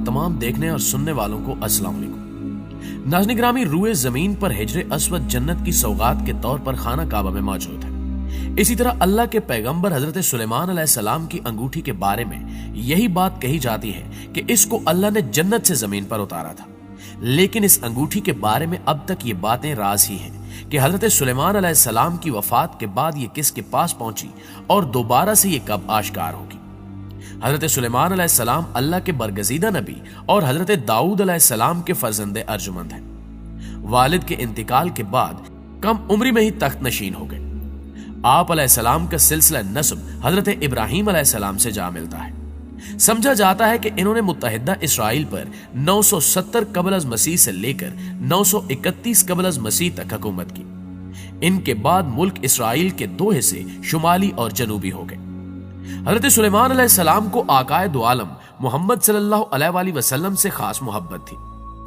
तमाम देखने और सुनने वालों को अस्सलाम वालेकुम। नाज़रीन ग्रामी, रूए जमीन पर हिजरे अस्वद जन्नत की सौगात के तौर पर खाना काबा में मौजूद है। इसी तरह अल्लाह के पैगंबर हजरत सुलेमान अलैहिस्सलाम की अंगूठी के बारे में यही बात कही जाती है कि इसको अल्लाह ने जन्नत से जमीन पर उतारा था। लेकिन इस अंगूठी के बारे में अब तक ये बातें राज ही हैं कि हजरत सुलेमान अलैहिस्सलाम की वफात के बाद ये किसके पास पहुंची और दोबारा से ये कब आश्कार होगी। हजरत सुलेमान अलैहिस्सलाम अल्लाह के बरगजीदा नबी और हजरत दाऊद अलैहिस्सलाम के फर्जंदे अर्जुमंद हैं। वालिद के इंतकाल के बाद कम उम्री में ही तख्त नशीन हो गए। आप अलैहिस्सलाम का सिलसिला नस्ब हजरत इब्राहिम अलैहिस्सलाम से जा मिलता है। समझा जाता है कि इन्होंने मुत्तहिदा इसराइल पर 970 कबल अज़ मसीह से लेकर 931 कबल अज़ मसीह तक हुकूमत की। इनके बाद मुल्क इसराइल के दो हिस्से शुमाली और जनूबी हो गए। हजरत सुलेमान अलैहिस्सलाम को आकाए दो आलम मोहम्मद सल्लल्लाहु अलैहि वसल्लम से खास मोहब्बत थी।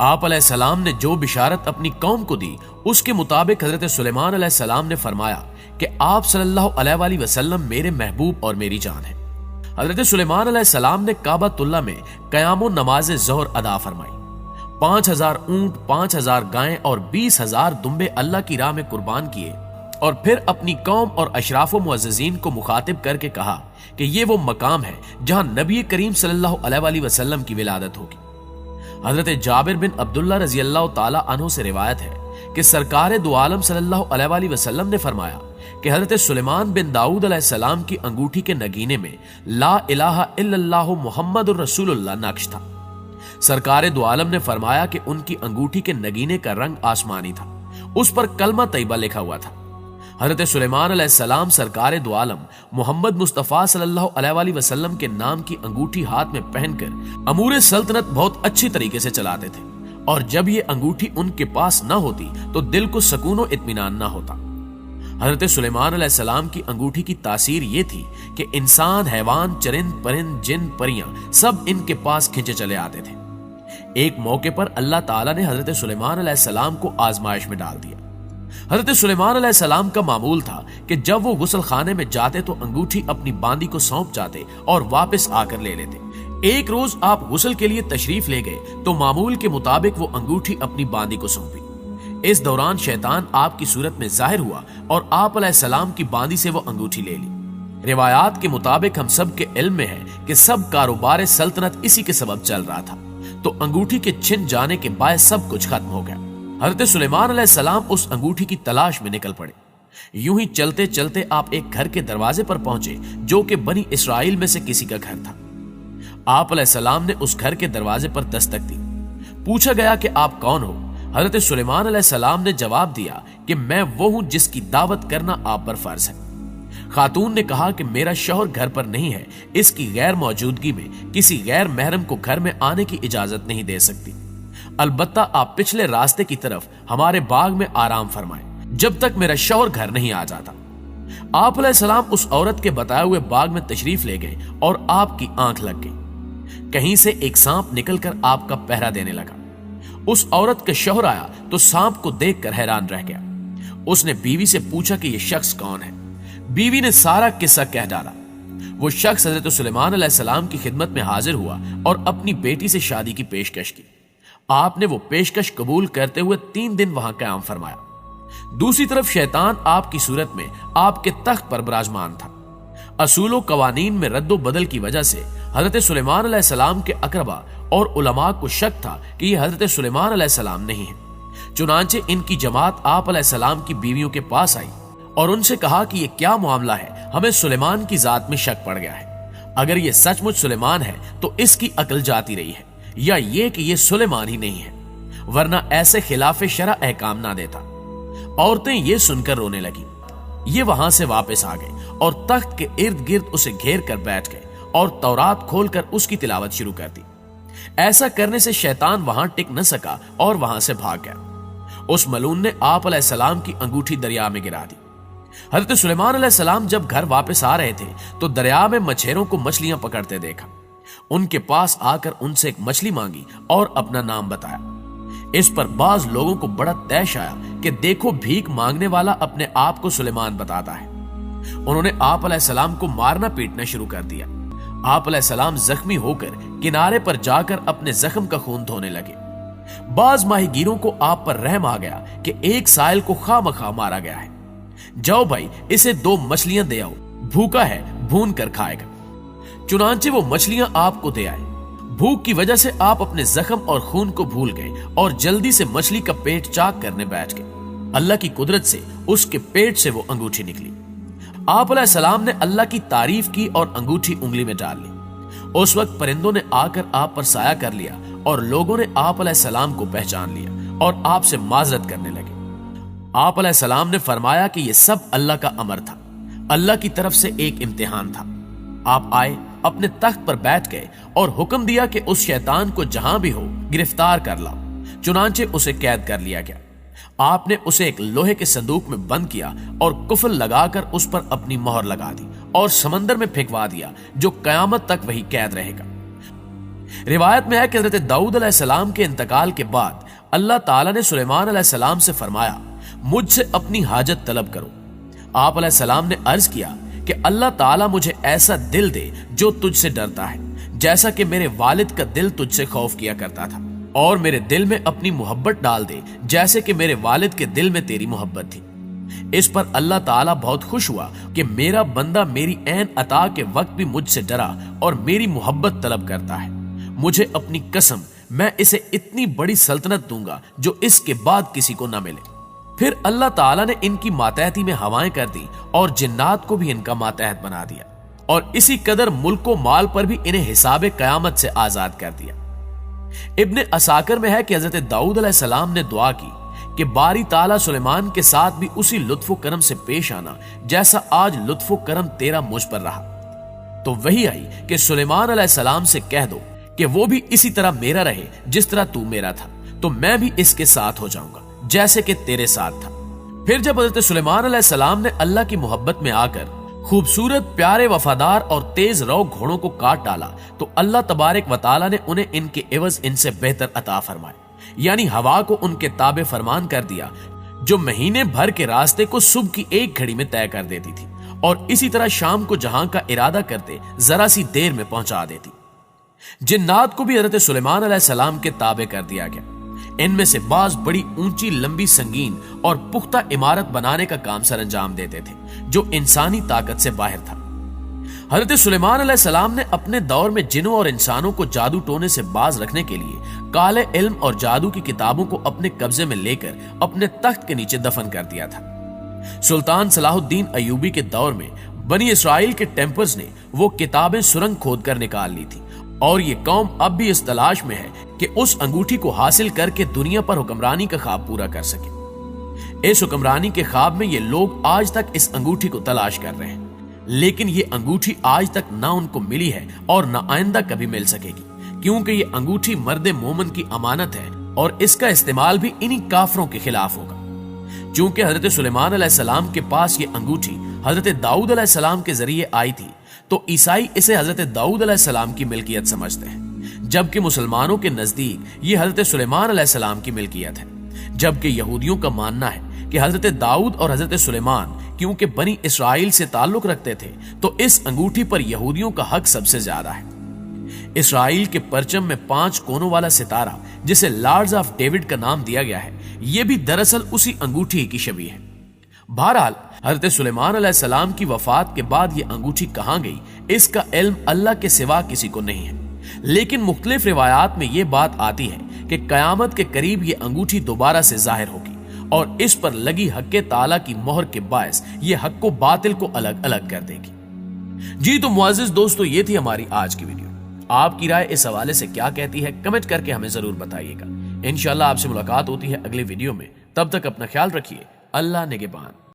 आप अलैहिस्सलाम ने जो बिशारत अपनी कौम को दी उसके मुताबिक हजरत सुलेमान अलैहिस्सलाम ने फरमाया कि आप सल्लल्लाहु अलैहि वसल्लम मेरे महबूब और मेरी जान है। हजरत सुलेमान अलैहिस्सलाम ने काबतुल्लाह में क़याम नमाज ज़ोहर अदा फरमाई। 5000 ऊंट, 5000 गायें और 20,000 दुम्बे अल्लाह की राह में कुर्बान किए और फिर अपनी कौम और अशराफ मुअज़्ज़ज़ीन को मुखातिब करके कहा कि ये वो मकाम है जहां नबी करीम सल्लल्लाहु अलैहि वसल्लम की विलादत होगी। हजरत जाबिर बिन अब्दुल्लाह रज़ी अल्लाह ताला अन्हु से रिवायत है कि सरकार दो आलम सल्लल्लाहु अलैहि वसल्लम ने फरमाया कि हजरत सुलेमान बिन दाऊद अलैहिस्सलाम की अंगूठी के नगीने में ला इलाहा इल्लल्लाहु मुहम्मदुर रसूलुल्लाह नक्श था। सरकार दो आलम ने फरमाया कि उनकी अंगूठी के नगीने का रंग आसमानी था, उस पर कलमा तैयबा लिखा हुआ था। हजरत सुलेमान अलैहिस्सलाम सरकार दो आलम मोहम्मद मुस्तफा सल्लल्लाहु अलैहि वसल्लम के नाम की अंगूठी हाथ में पहनकर अमूर सल्तनत बहुत अच्छी तरीके से चलाते थे और जब ये अंगूठी उनके पास न होती तो दिल को सुकून और इत्मीनान न होता। हजरत सुलेमान अलैहिस्सलाम की अंगूठी की तासीर ये थी कि इंसान, हैवान, चरिंद परिंद, जिन परियां सब इनके पास खिंचे चले आते थे। एक मौके पर अल्लाह ताला ने हजरत सुलेमान अलैहिस्सलाम को आजमाइश में डाल दिया। हजरत सुलेमान अलैहिस्सलाम का मामूल था कि जब वो गुस्ल खाने में जाते तो अंगूठी अपनी बांदी को सौंप जाते और वापस आकर ले लेते। एक रोज आप गुस्ल के लिए तशरीफ ले गए तो मामूल के मुताबिक वो अंगूठी अपनी बांदी को सौंपी। इस दौरान शैतान आपकी सूरत में जाहिर हुआ और आप अलैहिस्सलाम की बांदी से वो अंगूठी ले ली। रिवायात के मुताबिक हम सब के इल्म में है कि सब कारोबार सल्तनत इसी के सबब चल रहा था, तो अंगूठी के छिन जाने के बाद सब कुछ खत्म हो गया। हजरत सुलेमान अलैहिस्सलाम उस अंगूठी की तलाश में निकल पड़े। यूं ही चलते चलते आप एक घर के दरवाजे पर पहुंचे जो कि बनी इसराइल में से किसी का घर था। आप अलैहिस्सलाम ने उस घर के दरवाजे पर दस्तक दी। पूछा गया कि आप कौन हो। हजरत सुलेमान अलैहिस्सलाम ने जवाब दिया कि मैं वो हूं जिसकी दावत करना आप पर फर्ज है। खातून ने कहा कि मेरा शौहर घर पर नहीं है, इसकी गैर मौजूदगी में किसी गैर महरम को घर में आने की इजाजत नहीं दे सकती। अलबत्ता आप पिछले रास्ते की तरफ हमारे बाग में आराम फरमाएं जब तक मेरा शौहर घर नहीं आ जाता। आप अलैहिस्सलाम उस औरत के बताए हुए बाग में तशरीफ ले गए और आपकी आंख लग गई। कहीं से एक सांप निकलकर आपका पहरा देने लगा। उस औरत का शौहर आया तो सांप को देखकर हैरान रह गया। उसने बीवी से पूछा कि यह शख्स कौन है। बीवी ने सारा किस्सा कह डाला। वो शख्स हजरत सुलेमान अलैहिस्सलाम की खिदमत में हाजिर हुआ और अपनी बेटी से शादी की पेशकश की। आपने वो पेशकश कबूल करते हुए 3 दिन वहां क़याम फरमाया। दूसरी तरफ शैतान आपकी सूरत में आपके तख्त पर विराजमान था। असूलों कवानीन में रद्दो बदल की वजह से हजरत सुलेमान अलैहिस्सलाम के अकरबा और उलमा को शक था कि ये हजरत सुलेमान अलैहिस्सलाम नहीं है। चुनांचे इनकी जमात आप अलैहिस्सलाम की बीवियों के पास आई और उनसे कहा कि ये क्या मामला है, हमें सुलेमान की जात में शक पड़ गया है। अगर ये सचमुच सुलेमान है तो इसकी अकल जाती रही है, या ये कि ये सुलेमान ही नहीं है, वरना ऐसे खिलाफ शरअ अहकाम ना देता। औरतें ये सुनकर रोने लगी। ये वहां से वापस आ गए और तख्त के इर्द गिर्द उसे घेर कर बैठ गए और तौरात खोलकर उसकी तिलावत शुरू कर दी। ऐसा करने से शैतान वहां टिक न सका और वहां से भाग गया। उस मलून ने आप अलैहिस्सलाम की अंगूठी दरिया में गिरा दी। हजरत सुलेमान अलैहिस्सलाम जब घर वापस आ रहे थे तो दरिया में मछेरों को मछलियां पकड़ते देखा। उनके पास आकर उनसे एक मछली मांगी और अपना नाम बताया। इस पर बाज लोगों को बड़ा तैश आया कि देखो, भीख मांगने वाला अपने आप को सुलेमान बताता है। उन्होंने आप अलैहिस्सलाम को मारना पीटना शुरू कर दिया। आप अलैहिस्सलाम जख्मी होकर किनारे पर जाकर अपने जख्म का खून धोने लगे। बाज माहीगीरों को आप पर रहम आ गया कि एक साइल को खामखा मारा गया है। जाओ भाई, इसे 2 मछलियां दे आओ, भूखा है, भून कर खाएगा। चुनांचे वो मछलियां आपको दे आए। भूख की वजह से आप अपने जख्म और खून को भूल गए और जल्दी से मछली का पेट चाक करने बैठ गए। अल्लाह की कुदरत से उसके पेट से वो अंगूठी निकली। आप अलैहिस्सलाम ने अल्लाह की तारीफ की और अंगूठी उंगली में डाल ली। उस वक्त परिंदों ने आकर आप पर साया कर लिया और लोगों ने आप अलैहिस्सलाम को पहचान लिया और आपसे माजरत करने लगे। आप अलैहिस्सलाम ने फरमाया कि यह सब अल्लाह का अमर था, अल्लाह की तरफ से एक इम्तिहान था। आप आए, अपने तख्त पर बैठ गए और हुक्म दिया कि उस शैतान को जहां भी हो गिरफ्तार कर लाओ। चुनांचे उसे कैद कर लिया गया। आपने उसे एक लोहे के संदूक में बंद किया और कुफल लगाकर उस पर अपनी मोहर लगा दी और समंदर में फेंकवा दिया, जो कयामत तक वही कैद रहेगा। रिवायत में है कि हजरत दाऊद अलैहिस्सलाम के इंतकाल के बाद अल्लाह ताला ने सुलेमान अलैहिस्सलाम से फरमाया, मुझसे अपनी हाजत तलब करो। आप अलैहिस्सलाम ने अर्ज किया कि अल्लाह ताला मुझे ऐसा दिल दे जो तुझसे डरता है, जैसा कि मेरे वालिद का दिल तुझसे खौफ किया करता था, और मेरे दिल में अपनी मोहब्बत डाल दे जैसे कि मेरे वालिद के दिल में तेरी मोहब्बत थी। इस पर अल्लाह ताला बहुत खुश हुआ कि मेरा बंदा मेरी ऐन अता के वक्त भी मुझसे डरा और मेरी मोहब्बत तलब करता है। मुझे अपनी कसम, मैं इसे इतनी बड़ी सल्तनत दूंगा जो इसके बाद किसी को न मिले। फिर अल्लाह ताला ने इनकी मातहती में हवाएं कर दी और जिन्नात को भी इनका मातहत बना दिया, और इसी कदर मुल्क व माल पर भी इन्हें हिसाबे कयामत से आजाद कर दिया। इब्ने असाकर में है कि हजरत दाऊद अलैहिस्सलाम ने दुआ की कि बारी ताला सुलेमान के साथ भी उसी लुत्फो करम से पेश आना जैसा आज लुत्फो करम तेरा मुझ पर रहा। तो वही आई कि सुलेमान अलैहिस्सलाम से कह दो कि वो भी इसी तरह मेरा रहे जिस तरह तू मेरा था, तो मैं भी इसके साथ हो जाऊंगा जैसे कि तेरे साथ था। फिर जब हजरत सुलेमान अलैहिस्सलाम ने अल्लाह की मोहब्बत में आकर खूबसूरत, प्यारे, वफादार और तेज रौ घोड़ों को काट डाला, तो अल्लाह तबारक व तआला ने उन्हें इनके एवज इनसे बेहतर अता फरमाए, यानी हवा को उनके ताबे फरमान कर दिया, जो महीने भर के रास्ते को सुबह की एक घड़ी में तय कर देती थी, और इसी तरह शाम को जहां का इरादा करते जरा सी देर में पहुंचा देती। जिन्नात को भी हजरत सुलेमान अलैहिस्सलाम के ताबे कर दिया गया। इनमें से बाज बड़ी ऊंची, लंबी, संगीन और पुख्ता इमारत बनाने का काम सर अंजाम देते थे, जो इंसानी ताकत से बाहर था। हजरत सुलेमान अलैहिस्सलाम ने अपने दौर में जिनों और इंसानों को जादू टोने से बाज रखने के लिए काले इल्म और जादू की किताबों को अपने कब्जे में लेकर अपने तख्त के नीचे दफन कर दिया था। सुल्तान सलाहुद्दीन अयूबी के दौर में बनी इसराइल के टेम्पल्स ने वो किताबें सुरंग खोद कर निकाल ली थी, और ये कौम अब भी इस तलाश में है कि उस अंगूठी को हासिल करके दुनिया पर हुक्मरानी का ख्वाब पूरा कर सके। इस हुक्मरानी के ख्वाब में ये लोग आज तक इस अंगूठी को तलाश कर रहे हैं, लेकिन ये अंगूठी आज तक ना उनको मिली है और ना आइंदा कभी मिल सकेगी, क्योंकि ये अंगूठी मर्दे मोमन की अमानत है और इसका इस्तेमाल भी इन्हीं काफरों के खिलाफ होगा। चूंकि हजरत सुलेमान अलैहिस्सलाम के पास ये अंगूठी हजरत दाऊद अलैहिस्सलाम के जरिए आई थी, तो ईसाई इसे हजरत दाऊद अलैहिस्सलाम की मिल्कियत समझते हैं, जबकि मुसलमानों के नजदीक ये हजरत सुलेमान अलैहिस्सलाम की मिल्कियत है। जबकि यहूदियों का मानना है कि हजरत दाऊद और हजरत सुलेमान क्योंकि बनी इसराइल से ताल्लुक रखते थे, तो इस अंगूठी पर यहूदियों का हक सबसे ज्यादा है। इसराइल के परचम में 5 कोनों वाला सितारा, जिसे लॉर्ड्स ऑफ डेविड का नाम दिया गया है, यह भी दरअसल उसी अंगूठी की शबीह है। बहरहाल हजरत सुलेमान अलैहिस्सलाम की वफात के बाद यह अंगूठी कहां गई, इसका इल्म अल्लाह के सिवा किसी को नहीं है, लेकिन मुख्तलिफ रिवायात में यह बात आती है कि कयामत के करीब यह अंगूठी दोबारा से जाहिर होगी और इस पर लगी हक ताला की मोहर के बायस यह हक को बातिल को अलग अलग कर देगी। जी तो मुअज़्ज़िज़ दोस्तों, ये थी हमारी आज की वीडियो। आपकी राय इस हवाले से क्या कहती है, कमेंट करके हमें जरूर बताइएगा। इंशाअल्लाह आपसे मुलाकात होती है अगले वीडियो में। तब तक अपना ख्याल रखिए। अल्लाह निगहबान।